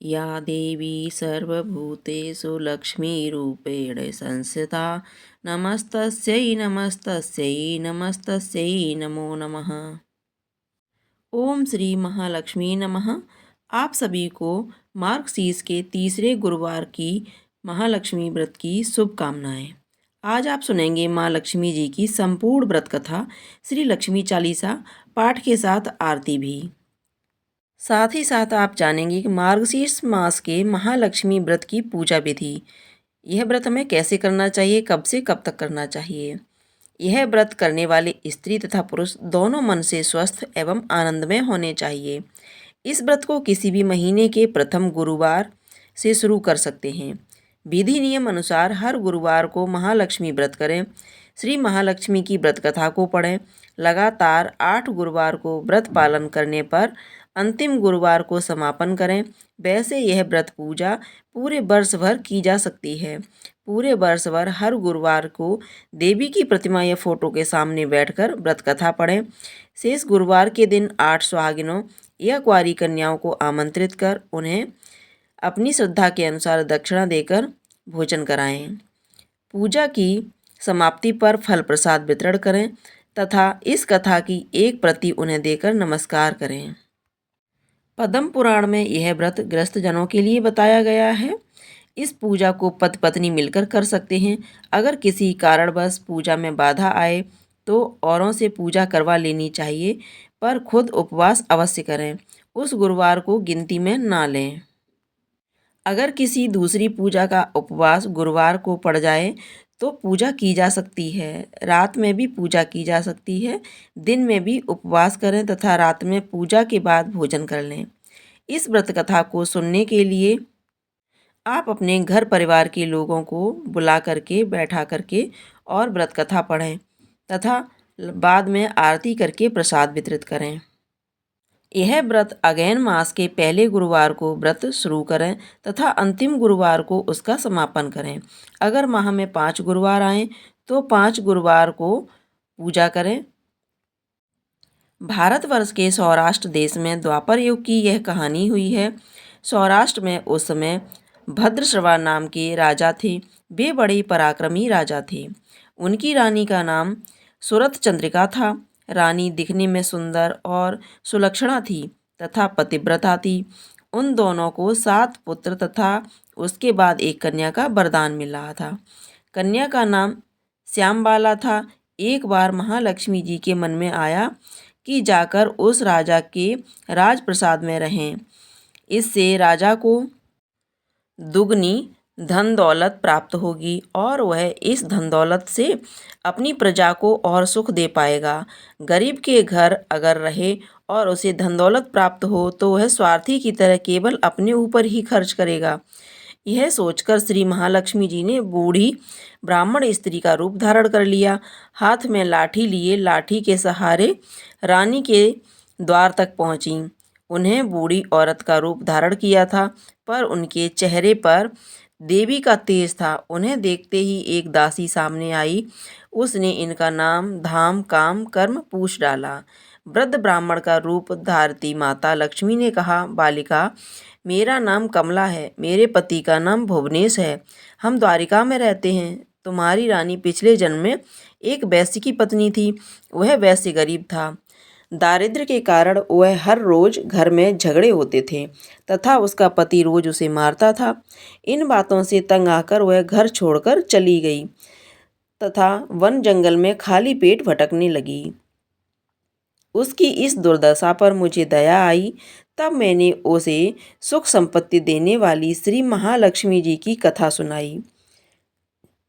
या देवी सर्वभूतेषु लक्ष्मीरूपेण संस्थिता नमस्तस्यै नमस्तस्यै नमस्तस्यै नमो नमः। ओम श्री महालक्ष्मी नमः। आप सभी को मार्गशीर्ष के तीसरे गुरुवार की महालक्ष्मी व्रत की शुभकामनाएं। आज आप सुनेंगे माँ लक्ष्मी जी की संपूर्ण व्रत कथा, श्री लक्ष्मी चालीसा पाठ के साथ आरती भी। साथ ही साथ आप जानेंगे कि मार्गशीर्ष मास के महालक्ष्मी व्रत की पूजा विधि। यह व्रत हमें कैसे करना चाहिए, कब से कब तक करना चाहिए। यह व्रत करने वाले स्त्री तथा पुरुष दोनों मन से स्वस्थ एवं आनंदमय होने चाहिए। इस व्रत को किसी भी महीने के प्रथम गुरुवार से शुरू कर सकते हैं। विधि नियम अनुसार हर गुरुवार को महालक्ष्मी व्रत करें। श्री महालक्ष्मी की व्रत कथा को पढ़ें। लगातार 8 गुरुवार को व्रत पालन करने पर अंतिम गुरुवार को समापन करें। वैसे यह व्रत पूजा पूरे वर्ष भर की जा सकती है। पूरे वर्ष भर हर गुरुवार को देवी की प्रतिमा या फोटो के सामने बैठकर व्रत कथा पढ़ें। शेष गुरुवार के दिन 8 सुहागिनों या कुंवारी कन्याओं को आमंत्रित कर उन्हें अपनी श्रद्धा के अनुसार दक्षिणा देकर भोजन कराएं। पूजा की समाप्ति पर फल प्रसाद वितरण करें तथा इस कथा की एक प्रति उन्हें देकर नमस्कार करें। पद्म पुराण में यह व्रत गृहस्थ जनों के लिए बताया गया है। इस पूजा को पति पत्नी मिलकर कर सकते हैं। अगर किसी कारणवश पूजा में बाधा आए तो औरों से पूजा करवा लेनी चाहिए, पर खुद उपवास अवश्य करें। उस गुरुवार को गिनती में ना लें। अगर किसी दूसरी पूजा का उपवास गुरुवार को पड़ जाए तो पूजा की जा सकती है। रात में भी पूजा की जा सकती है। दिन में भी उपवास करें तथा रात में पूजा के बाद भोजन कर लें। इस व्रत कथा को सुनने के लिए आप अपने घर परिवार के लोगों को बुला करके बैठा करके और व्रत कथा पढ़ें तथा बाद में आरती करके प्रसाद वितरित करें। यह व्रत अगैन मास के पहले गुरुवार को व्रत शुरू करें तथा अंतिम गुरुवार को उसका समापन करें। अगर माह में 5 गुरुवार आएँ तो 5 गुरुवार को पूजा करें। भारतवर्ष के सौराष्ट्र देश में द्वापर युग की यह कहानी हुई है। सौराष्ट्र में उस समय भद्रश्रवा नाम के राजा थे। वे बड़े पराक्रमी राजा थे। उनकी रानी का नाम सुरथ चंद्रिका था। रानी दिखने में सुंदर और सुलक्षणा थी तथा पतिव्रता थी। उन दोनों को 7 पुत्र तथा उसके बाद एक कन्या का वरदान मिल रहा था। कन्या का नाम श्यामबाला था। एक बार महालक्ष्मी जी के मन में आया कि जाकर उस राजा के राजप्रसाद में रहें। इससे राजा को दुगनी धन दौलत प्राप्त होगी और वह इस धन दौलत से अपनी प्रजा को और सुख दे पाएगा। गरीब के घर अगर रहे और उसे धन दौलत प्राप्त हो तो वह स्वार्थी की तरह केवल अपने ऊपर ही खर्च करेगा। यह सोचकर श्री महालक्ष्मी जी ने बूढ़ी ब्राह्मण स्त्री का रूप धारण कर लिया। हाथ में लाठी लिए लाठी के सहारे रानी के द्वार तक पहुंची। उन्हें बूढ़ी औरत का रूप धारण किया था, पर उनके चेहरे पर देवी का तेज था। उन्हें देखते ही एक दासी सामने आई। उसने इनका नाम धाम काम कर्म पूछ डाला। वृद्ध ब्राह्मण का रूप धारती माता लक्ष्मी ने कहा, बालिका, मेरा नाम कमला है। मेरे पति का नाम भुवनेश है। हम द्वारिका में रहते हैं। तुम्हारी रानी पिछले जन्म में एक वैश्य की पत्नी थी। वह वैश्य गरीब था। दारिद्र्य के कारण वह हर रोज घर में झगड़े होते थे तथा उसका पति रोज उसे मारता था। इन बातों से तंग आकर वह घर छोड़कर चली गई तथा वन जंगल में खाली पेट भटकने लगी। उसकी इस दुर्दशा पर मुझे दया आई। तब मैंने उसे सुख संपत्ति देने वाली श्री महालक्ष्मी जी की कथा सुनाई।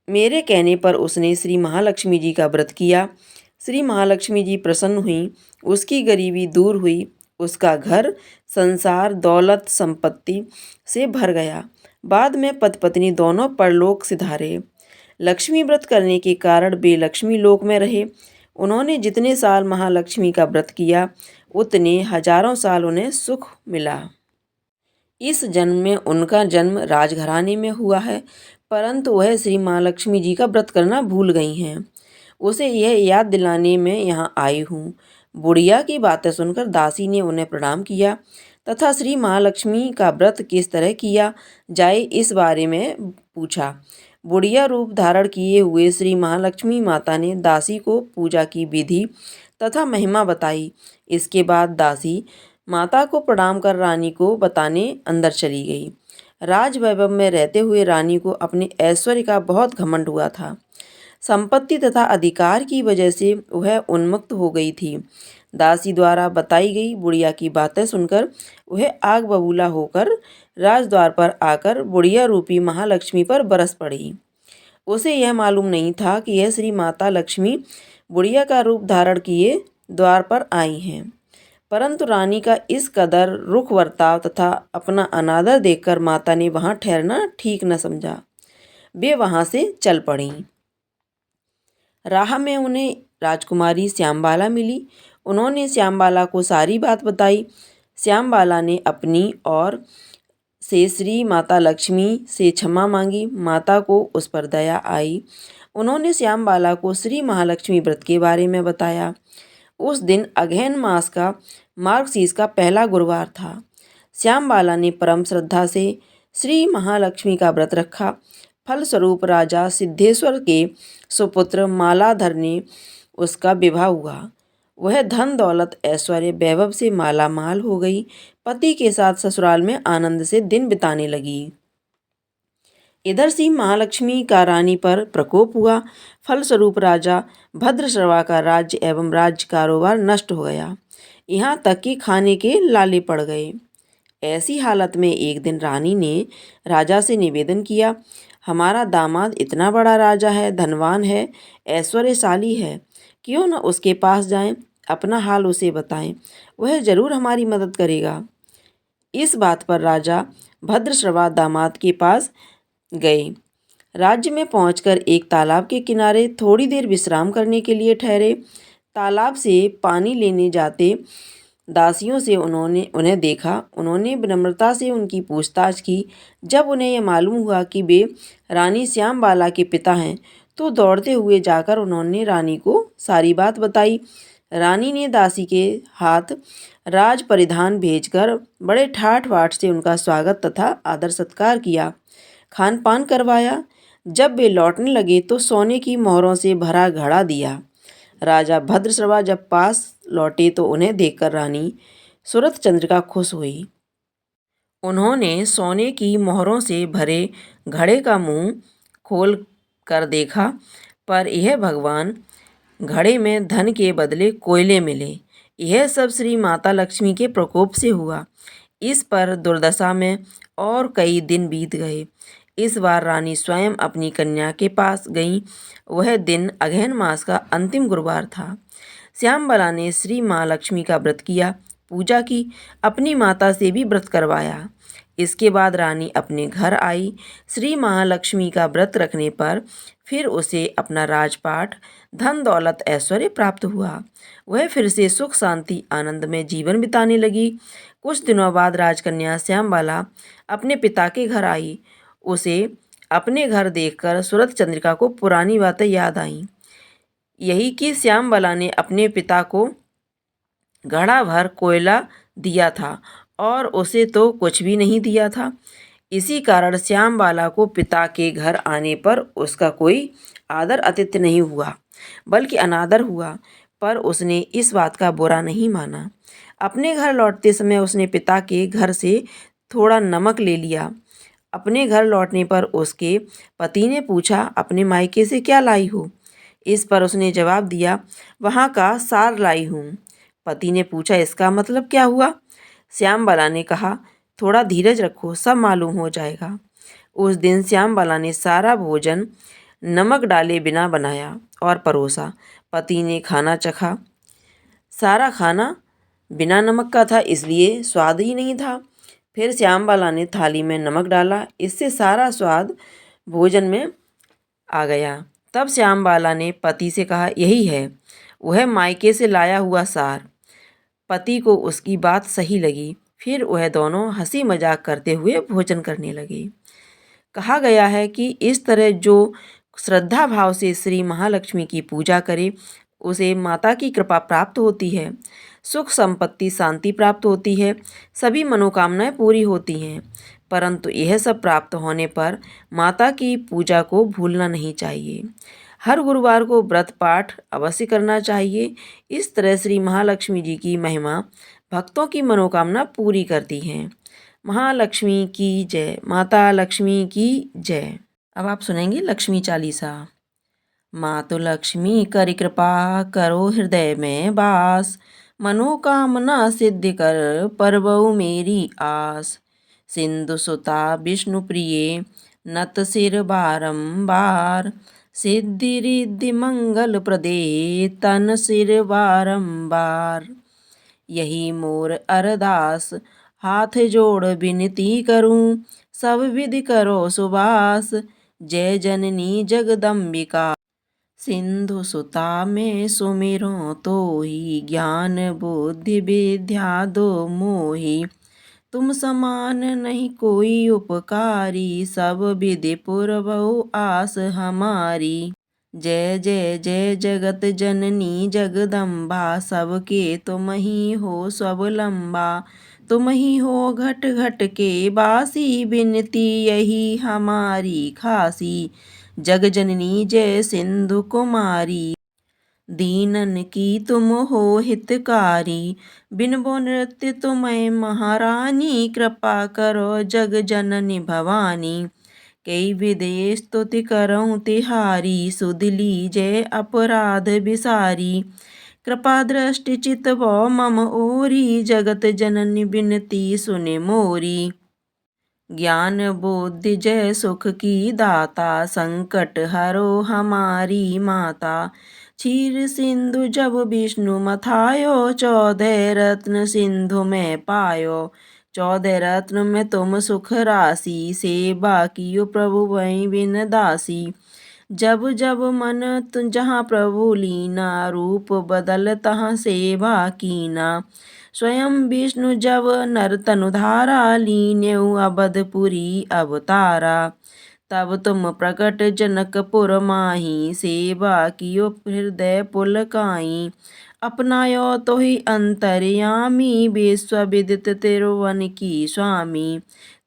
मेरे कहने पर उसने श्री महालक्ष्मी जी का व्रत किया। श्री महालक्ष्मी जी प्रसन्न हुई। उसकी गरीबी दूर हुई। उसका घर संसार दौलत संपत्ति से भर गया। बाद में पति पत्नी दोनों परलोक सिधारे। लक्ष्मी व्रत करने के कारण वे लक्ष्मी लोक में रहे। उन्होंने जितने साल महालक्ष्मी का व्रत किया उतने हजारों साल उन्हें सुख मिला। इस जन्म में उनका जन्म राजघराने में हुआ है, परंतु वह श्री महालक्ष्मी जी का व्रत करना भूल गई हैं। उसे यह याद दिलाने में यहाँ आई हूँ। बुढ़िया की बातें सुनकर दासी ने उन्हें प्रणाम किया। तथा श्री महालक्ष्मी का व्रत किस तरह किया जाए इस बारे में पूछा। बुढ़िया रूप धारण किए हुए श्री महालक्ष्मी माता ने दासी को पूजा की विधि तथा महिमा बताई। इसके बाद दासी माता को प्रणाम कर रानी को बताने अंदर चली गई। राज वैभव में रहते हुए रानी को अपने ऐश्वर्य का बहुत घमंड हुआ था। संपत्ति तथा अधिकार की वजह से वह उन्मत्त हो गई थी। दासी द्वारा बताई गई बुढ़िया की बातें सुनकर वह आग बबूला होकर राजद्वार पर आकर बुढ़िया रूपी महालक्ष्मी पर बरस पड़ी। उसे यह मालूम नहीं था कि यह श्री माता लक्ष्मी बुढ़िया का रूप धारण किए द्वार पर आई हैं। परंतु रानी का इस कदर रुख बर्ताव तथा अपना अनादर देखकर माता ने वहाँ ठहरना ठीक न समझा। वे वहाँ से चल पड़ीं। राह में उन्हें राजकुमारी श्यामबाला मिली। उन्होंने श्यामबाला को सारी बात बताई। श्यामबाला ने अपनी ओर से श्री माता लक्ष्मी से क्षमा मांगी। माता को उस पर दया आई। उन्होंने श्यामबाला को श्री महालक्ष्मी व्रत के बारे में बताया। उस दिन अगहन मास का मार्गशीर्ष का पहला गुरुवार था। श्यामबाला ने परम श्रद्धा से श्री महालक्ष्मी का व्रत रखा। फलस्वरूप राजा सिद्धेश्वर के सुपुत्र मालाधर ने उसका विवाह हुआ। वह धन दौलत ऐश्वर्य वैभव से माला माल हो गई। पति के साथ ससुराल में आनंद से दिन बिताने लगी। इधर श्री महालक्ष्मी का रानी पर प्रकोप हुआ। फलस्वरूप राजा भद्रश्रवा का राज्य एवं राज्य कारोबार नष्ट हो गया। यहाँ तक कि खाने के लाले पड़ गए। ऐसी हालत में एक दिन रानी ने राजा से निवेदन किया, हमारा दामाद इतना बड़ा राजा है, धनवान है, ऐश्वर्यशाली है, क्यों न उसके पास जाएं, अपना हाल उसे बताएं, वह जरूर हमारी मदद करेगा। इस बात पर राजा भद्रश्रवा दामाद के पास गए। राज्य में पहुंचकर एक तालाब के किनारे थोड़ी देर विश्राम करने के लिए ठहरे। तालाब से पानी लेने जाते दासियों से उन्हें देखा। उन्होंने विनम्रता से उनकी पूछताछ की। जब उन्हें यह मालूम हुआ कि वे रानी श्यामबाला के पिता हैं, तो दौड़ते हुए जाकर उन्होंने रानी को सारी बात बताई। रानी ने दासी के हाथ राज परिधान भेजकर बड़े ठाठ बाट से उनका स्वागत तथा आदर सत्कार किया, खान पान करवाया। जब वे लौटने लगे तो सोने की मोहरों से भरा घड़ा दिया। राजा भद्रश्रवा जब पास लौटे तो उन्हें देखकर रानी सूरत चंद्रिका खुश हुई। उन्होंने सोने की मोहरों से भरे घड़े का मुंह खोल कर देखा, पर यह भगवान, घड़े में धन के बदले कोयले मिले। यह सब श्री माता लक्ष्मी के प्रकोप से हुआ। इस पर दुर्दशा में और कई दिन बीत गए। इस बार रानी स्वयं अपनी कन्या के पास गईं। वह दिन अगहन मास का अंतिम गुरुवार था। श्यामबाला ने श्री महालक्ष्मी का व्रत किया, पूजा की, अपनी माता से भी व्रत करवाया। इसके बाद रानी अपने घर आई। श्री महालक्ष्मी का व्रत रखने पर फिर उसे अपना राजपाट, धन दौलत ऐश्वर्य प्राप्त हुआ। वह फिर से सुख शांति आनंद में जीवन बिताने लगी। कुछ दिनों बाद राजकन्या श्यामबाला अपने पिता के घर आई। उसे अपने घर देखकर सूरत चंद्रिका को पुरानी बातें याद आईं। यही कि श्यामबाला ने अपने पिता को घड़ा भर कोयला दिया था और उसे तो कुछ भी नहीं दिया था। इसी कारण श्यामबाला को पिता के घर आने पर उसका कोई आदर आतिथ्य नहीं हुआ, बल्कि अनादर हुआ। पर उसने इस बात का बुरा नहीं माना। अपने घर लौटते समय उसने पिता के घर से थोड़ा नमक ले लिया। अपने घर लौटने पर उसके पति ने पूछा, अपने मायके से क्या लाई हो? इस पर उसने जवाब दिया, वहाँ का सार लाई हूँ। पति ने पूछा, इसका मतलब क्या हुआ? श्यामबाला ने कहा, थोड़ा धीरज रखो, सब मालूम हो जाएगा। उस दिन श्यामबाला ने सारा भोजन नमक डाले बिना बनाया और परोसा। पति ने खाना चखा। सारा खाना बिना नमक का था, इसलिए स्वाद ही नहीं था। फिर श्यामबाला ने थाली में नमक डाला, इससे सारा स्वाद भोजन में आ गया। तब श्यामबाला ने पति से कहा, यही है वह मायके से लाया हुआ सार। पति को उसकी बात सही लगी। फिर वह दोनों हंसी मजाक करते हुए भोजन करने लगे। कहा गया है कि इस तरह जो श्रद्धा भाव से श्री महालक्ष्मी की पूजा करे, उसे माता की कृपा प्राप्त होती है, सुख संपत्ति शांति प्राप्त होती है, सभी मनोकामनाएं पूरी होती हैं। परंतु यह सब प्राप्त होने पर माता की पूजा को भूलना नहीं चाहिए। हर गुरुवार को व्रत पाठ अवश्य करना चाहिए। इस तरह श्री महालक्ष्मी जी की महिमा भक्तों की मनोकामना पूरी करती हैं। महालक्ष्मी की जय, माता लक्ष्मी की जय। अब आप सुनेंगे लक्ष्मी चालीसा। मातु लक्ष्मी करि कृपा करो हृदय में वास, मनोकामना सिद्धि कर परबऊ मेरी आस। सिंधु सुता विष्णु प्रिय नत सिर बारंबार, सिद्धि रिद्धि मंगल प्रदे तन सिर बारंबार। यही मोर अरदास हाथ जोड़ विनती करूं, सब विधि करो सुबास। जय जननी जगदम्बिका, सिंधु सुता में सुमिरो तो ही, ज्ञान बुद्धि विद्या दो मोही। तुम समान नहीं कोई उपकारी, सब विधि पुरबऊ आस हमारी। जय जय जय जगत जननी जगदम्बा, सबके तुम ही हो स्वावलंबा। तुम ही हो घट घट के बासी, बिनती यही हमारी खासी। जग जननी जय सिंधु कुमारी, दीनन की तुम हो हितकारी। बिनबो नृत्य तुम्हें महारानी, कृपा करो जग जननी भवानी। कई विदेश स्तुति करऊं तिहारी, सुध लीजय अपराध विसारी। कृपा दृष्टि चितवो मम ओरी, जगत जननी बिनती सुने मोरी। ज्ञान बुद्धि जय सुख की दाता, संकट हरो हमारी माता। क्षीर सिंधु जब विष्णु मथायो, 14 रत्न सिंधु में पायो। 14 रत्न में तुम सुख राशि, सेवा कियो प्रभु वहीं बिन दासी। जब जब मन जहाँ प्रभु लीना, रूप बदल तहाँ सेवा कीना। स्वयं विष्णु जब नर तनु धारा, लीन्यऊ अवधपुरी अवतारा। तब तुम प्रकट जनकपुर माही, सेवा कियो हृदय पुलकाई। अपनायो तो ही अंतर्यामी, विश्व विदित तिरुवन की स्वामी।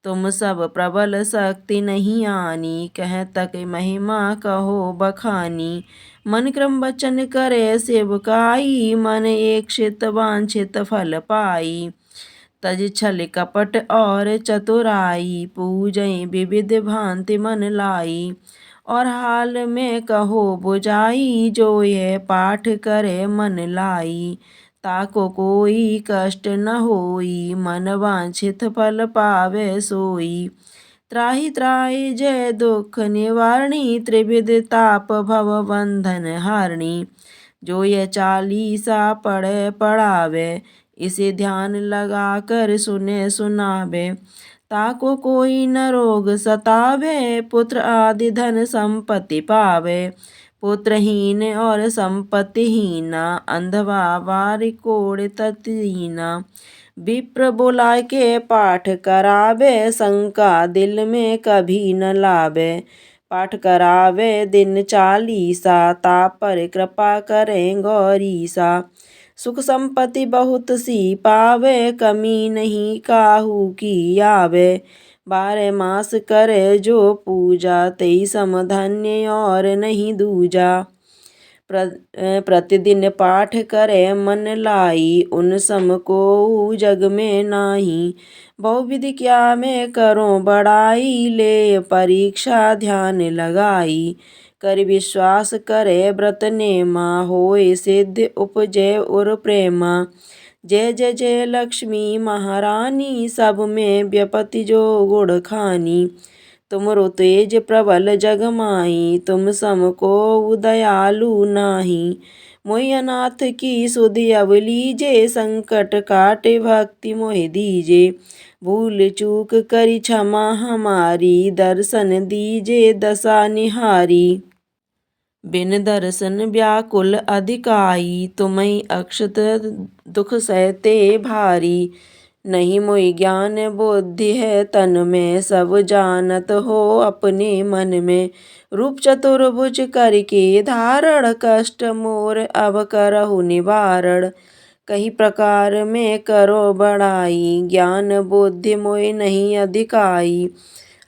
तुम सब प्रबल शक्ति नहीं आनी, कह तक महिमा कहो बखानी। मन क्रम वचन करे सेवकाई, मन एक वांछित फल पाई। तज छल कपट और चतुराई, पूजय विविध भांति मन लाई। और हाल में कहो बुझाई, जो यह पाठ करे मन लाई। ताको कोई कष्ट न होई, मन वांछित फल पावे सोई। त्राहि त्राहि जय दुख निवारणी, त्रिविध ताप भव बंधन हारणी। जो यह चालीसा पढ़े पढ़ावे, इसे ध्यान लगा कर सुने सुनावे। ताको कोई न रोग सतावे, पुत्र आदि धन संपत्ति पावे। पुत्रहीन और संपत्तिहीना, अंधवा वारिकोड़ तत्हीना। विप्र बुलाए के पाठ करावे, शंका दिल में कभी न लावे। पाठ करावे दिन चालीसा, तापर कृपा करें गौरीसा। सुख संपत्ति बहुत सी पावे, कमी नहीं काहू की आवे। 12 मास करे जो पूजा, तेई सम धन्य और नहीं दूजा। प्रतिदिन पाठ करे मन लाई, उन सम को जग में नाही। बहुविधि क्या मैं करो बड़ाई, ले परीक्षा ध्यान लगाई। कर विश्वास करे व्रत नेमा, होए सिद्ध उपजय उर प्रेमा। जय जय जय लक्ष्मी महारानी, सब में व्यपति जो गुण खानी। तुमरो तेज प्रबल जग माही, तुम सम को दयालु नाही। मोहि अनाथ की सुधि अब लीजे, संकट काटे भक्ति मोहि दीजे। भूल चूक करी क्षमा हमारी, दर्शन दीजे दशा निहारी। बिन दर्शन व्याकुल अधिकाई, तुम्हें अक्षत दुख सहते भारी। नहीं मोहि ज्ञान बुद्धि है तन में, सब जानत हो अपने मन में। रूप चतुर्भुज करके धारण, कष्ट मोर अब करहु निवारण। कही प्रकार में करो बड़ाई, ज्ञान बुद्धि मोहि नहीं अधिकाई।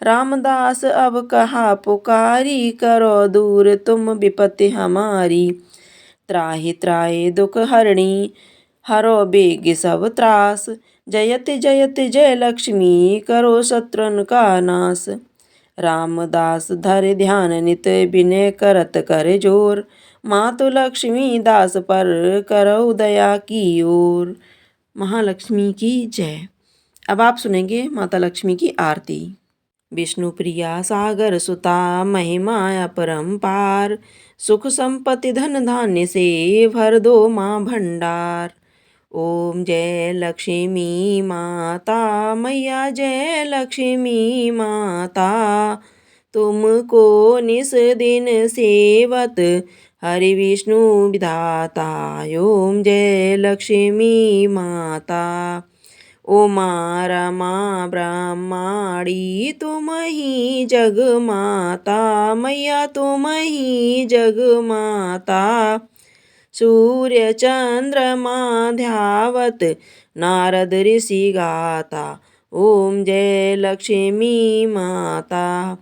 रामदास अब कहा पुकारी, करो दूर तुम विपत्ति हमारी। त्राहि त्राहि दुख हरणी, हरो बेग सब त्रास। जयति जयति जय लक्ष्मी, करो शत्रुन का नाश। रामदास धर ध्यान नित, विनय करत कर जोर। मातु लक्ष्मी दास पर, करहु दया की ओर। महालक्ष्मी की जय। अब आप सुनेंगे माता लक्ष्मी की आरती। विष्णु प्रिया सागर सुता, महिमा अपरंपार। सुख संपत्ति धन धान्य से, भर दो माँ भंडार। ओम जय लक्ष्मी माता मैया, जय लक्ष्मी माता। तुमको निस दिन सेवत, हरि विष्णु विधाता। ओम जय लक्ष्मी माता। उमा रमा ब्रह्माणी, तुम ही जग माता। मैया तुम ही जग माता। सूर्य चंद्रमा ध्यावत, नारद ऋषि गाता। ओम जय लक्ष्मी माता।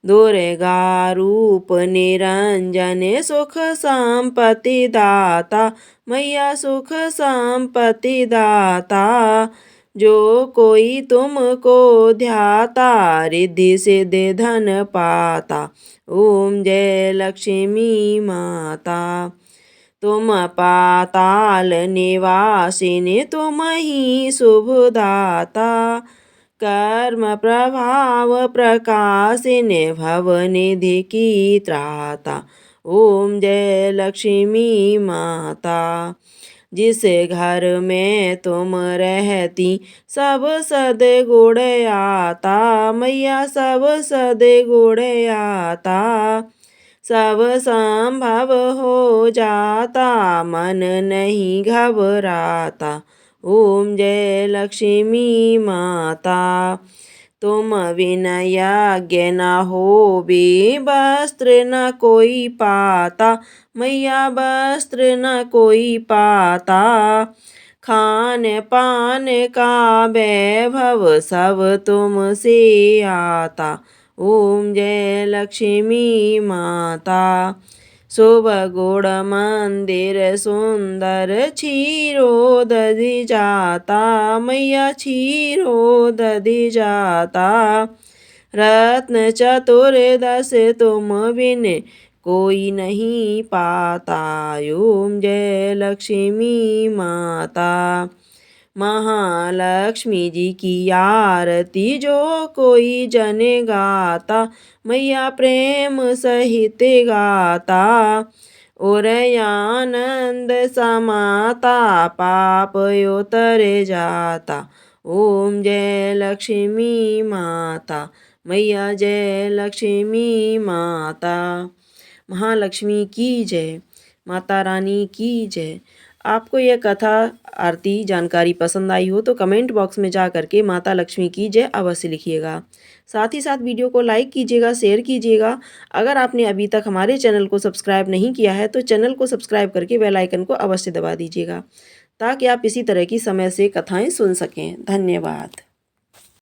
दुर्गा रूप निरंजन, सुख संपत्ति दाता। मैया सुख संपत्ति दाता। जो कोई तुमको ध्याता, रिद्धि सिद्धि धन पाता। ओम जय लक्ष्मी माता। तुम पाताल निवासिनी, तुम ही शुभदाता। कर्म प्रभाव प्रकाशिनी, भवनिधि की त्राता। ओम जय लक्ष्मी माता। जिस घर में तुम रहती, सब सद्गुण आता। मैया सब सद्गुण आता। सब संभव हो जाता, मन नहीं घबराता। ओम जय लक्ष्मी माता। तुम बिन यज्ञ न होबे, वस्त्र न कोई पाता। मैया वस्त्र न कोई पाता। खान पान का वैभव, सब तुमसे आता। ओम जय लक्ष्मी माता। शुभ गुण मंदिर सुंदर, क्षीरोदधि जाता। मैया क्षीरोदधि जाता। रत्न चतुर्दश तुम बिन, कोई नहीं पाता। ओम जय लक्ष्मी माता। महालक्ष्मी जी की आरती, जो कोई जन गाता। मैया प्रेम सहित गाता। और आनंद समाता, पाप उतर जाता। ओम जय लक्ष्मी माता। मैया जय लक्ष्मी माता। महालक्ष्मी की जय। माता रानी की जय। आपको यह कथा आरती जानकारी पसंद आई हो तो कमेंट बॉक्स में जा करके माता लक्ष्मी की जय अवश्य लिखिएगा। साथ ही साथ वीडियो को लाइक कीजिएगा, शेयर कीजिएगा। अगर आपने अभी तक हमारे चैनल को सब्सक्राइब नहीं किया है तो चैनल को सब्सक्राइब करके बेल आइकन को अवश्य दबा दीजिएगा, ताकि आप इसी तरह की समय से कथाएँ सुन सकें। धन्यवाद।